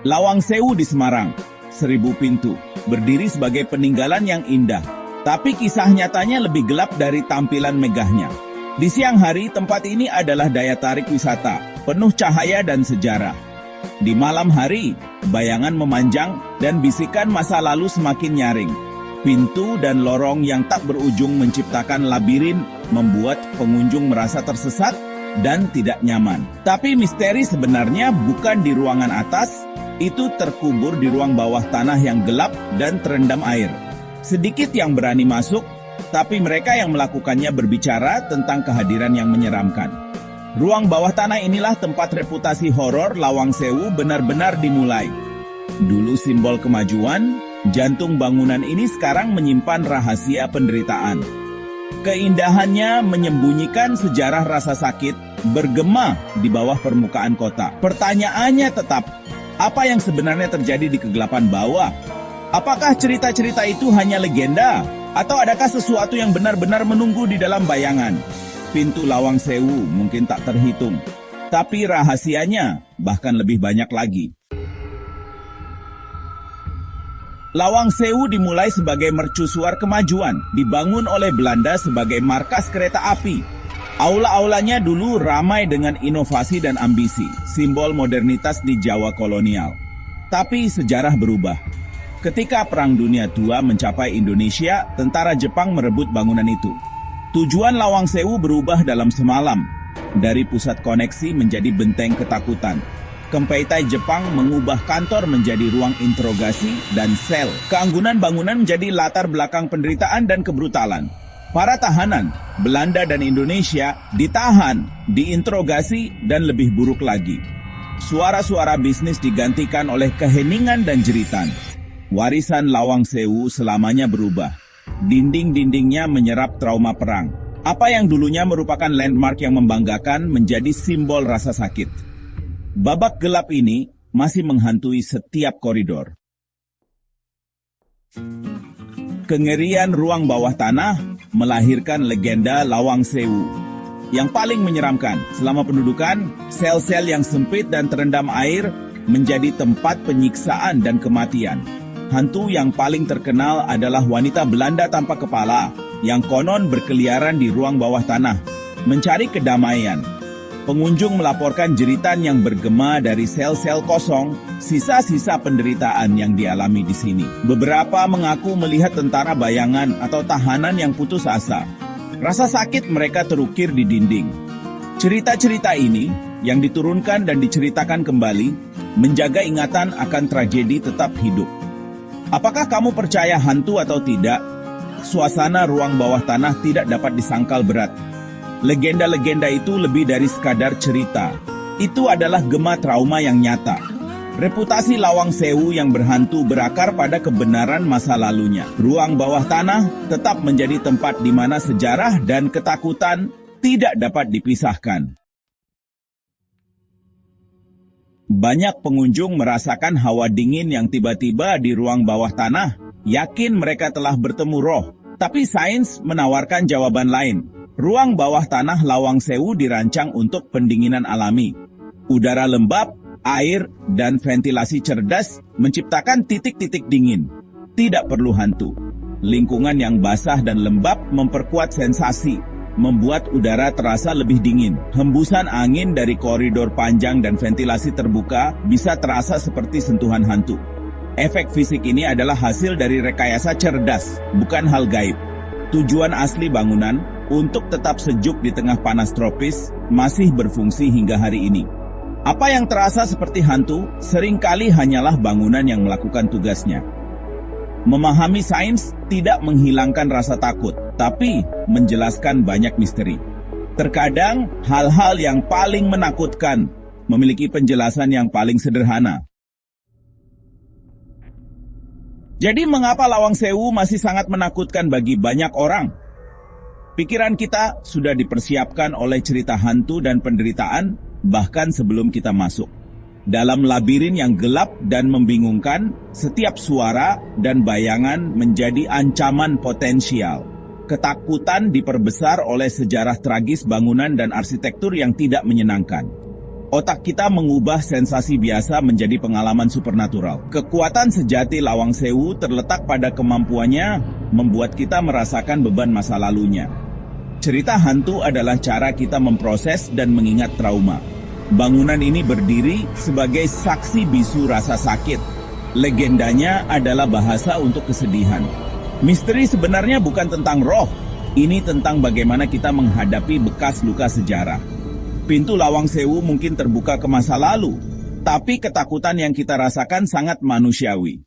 Lawang Sewu di Semarang, 1000 pintu, berdiri sebagai peninggalan yang indah. Tapi kisah nyatanya lebih gelap dari tampilan megahnya. Di siang hari, tempat ini adalah daya tarik wisata, penuh cahaya dan sejarah. Di malam hari, bayangan memanjang dan bisikan masa lalu semakin nyaring. Pintu dan lorong yang tak berujung menciptakan labirin, membuat pengunjung merasa tersesat dan tidak nyaman. Tapi misteri sebenarnya bukan di ruangan atas, itu terkubur di ruang bawah tanah yang gelap dan terendam air. Sedikit yang berani masuk, tapi mereka yang melakukannya berbicara tentang kehadiran yang menyeramkan. Ruang bawah tanah inilah tempat reputasi horor Lawang Sewu benar-benar dimulai. Dulu simbol kemajuan, jantung bangunan ini sekarang menyimpan rahasia penderitaan. Keindahannya menyembunyikan sejarah rasa sakit, bergema di bawah permukaan kota. Pertanyaannya tetap, apa yang sebenarnya terjadi di kegelapan bawah? Apakah cerita-cerita itu hanya legenda? Atau adakah sesuatu yang benar-benar menunggu di dalam bayangan? Pintu Lawang Sewu mungkin tak terhitung, tapi rahasianya bahkan lebih banyak lagi. Lawang Sewu dimulai sebagai mercusuar kemajuan, dibangun oleh Belanda sebagai markas kereta api. Aula-aulanya dulu ramai dengan inovasi dan ambisi, simbol modernitas di Jawa kolonial. Tapi sejarah berubah. Ketika Perang Dunia II mencapai Indonesia, tentara Jepang merebut bangunan itu. Tujuan Lawang Sewu berubah dalam semalam, dari pusat koneksi menjadi benteng ketakutan. Kempeitai Jepang mengubah kantor menjadi ruang interogasi dan sel. Keanggunan bangunan menjadi latar belakang penderitaan dan kebrutalan. Para tahanan, Belanda dan Indonesia, ditahan, diinterogasi, dan lebih buruk lagi. Suara-suara bisnis digantikan oleh keheningan dan jeritan. Warisan Lawang Sewu selamanya berubah. Dinding-dindingnya menyerap trauma perang. Apa yang dulunya merupakan landmark yang membanggakan menjadi simbol rasa sakit. Babak gelap ini masih menghantui setiap koridor. Kengerian ruang bawah tanah melahirkan legenda Lawang Sewu. Yang paling menyeramkan, selama pendudukan, sel-sel yang sempit dan terendam air menjadi tempat penyiksaan dan kematian. Hantu yang paling terkenal adalah wanita Belanda tanpa kepala, yang konon berkeliaran di ruang bawah tanah, mencari kedamaian. Pengunjung melaporkan jeritan yang bergema dari sel-sel kosong, sisa-sisa penderitaan yang dialami di sini. Beberapa mengaku melihat tentara bayangan atau tahanan yang putus asa. Rasa sakit mereka terukir di dinding. Cerita-cerita ini yang diturunkan dan diceritakan kembali, menjaga ingatan akan tragedi tetap hidup. Apakah kamu percaya hantu atau tidak? Suasana ruang bawah tanah tidak dapat disangkal berat. Legenda-legenda itu lebih dari sekadar cerita. Itu adalah gema trauma yang nyata. Reputasi Lawang Sewu yang berhantu berakar pada kebenaran masa lalunya. Ruang bawah tanah tetap menjadi tempat di mana sejarah dan ketakutan tidak dapat dipisahkan. Banyak pengunjung merasakan hawa dingin yang tiba-tiba di ruang bawah tanah, yakin mereka telah bertemu roh. Tapi sains menawarkan jawaban lain. Ruang bawah tanah Lawang Sewu dirancang untuk pendinginan alami. Udara lembab, air, dan ventilasi cerdas menciptakan titik-titik dingin. Tidak perlu hantu. Lingkungan yang basah dan lembab memperkuat sensasi, membuat udara terasa lebih dingin. Hembusan angin dari koridor panjang dan ventilasi terbuka bisa terasa seperti sentuhan hantu. Efek fisik ini adalah hasil dari rekayasa cerdas, bukan hal gaib. Tujuan asli bangunan untuk tetap sejuk di tengah panas tropis masih berfungsi hingga hari ini. Apa yang terasa seperti hantu seringkali hanyalah bangunan yang melakukan tugasnya. Memahami sains tidak menghilangkan rasa takut, tapi menjelaskan banyak misteri. Terkadang hal-hal yang paling menakutkan memiliki penjelasan yang paling sederhana. Jadi mengapa Lawang Sewu masih sangat menakutkan bagi banyak orang? Pikiran kita sudah dipersiapkan oleh cerita hantu dan penderitaan bahkan sebelum kita masuk. Dalam labirin yang gelap dan membingungkan, setiap suara dan bayangan menjadi ancaman potensial. Ketakutan diperbesar oleh sejarah tragis bangunan dan arsitektur yang tidak menyenangkan. Otak kita mengubah sensasi biasa menjadi pengalaman supernatural. Kekuatan sejati Lawang Sewu terletak pada kemampuannya membuat kita merasakan beban masa lalunya. Cerita hantu adalah cara kita memproses dan mengingat trauma. Bangunan ini berdiri sebagai saksi bisu rasa sakit. Legendanya adalah bahasa untuk kesedihan. Misteri sebenarnya bukan tentang roh, ini tentang bagaimana kita menghadapi bekas luka sejarah. Pintu Lawang Sewu mungkin terbuka ke masa lalu, tapi ketakutan yang kita rasakan sangat manusiawi.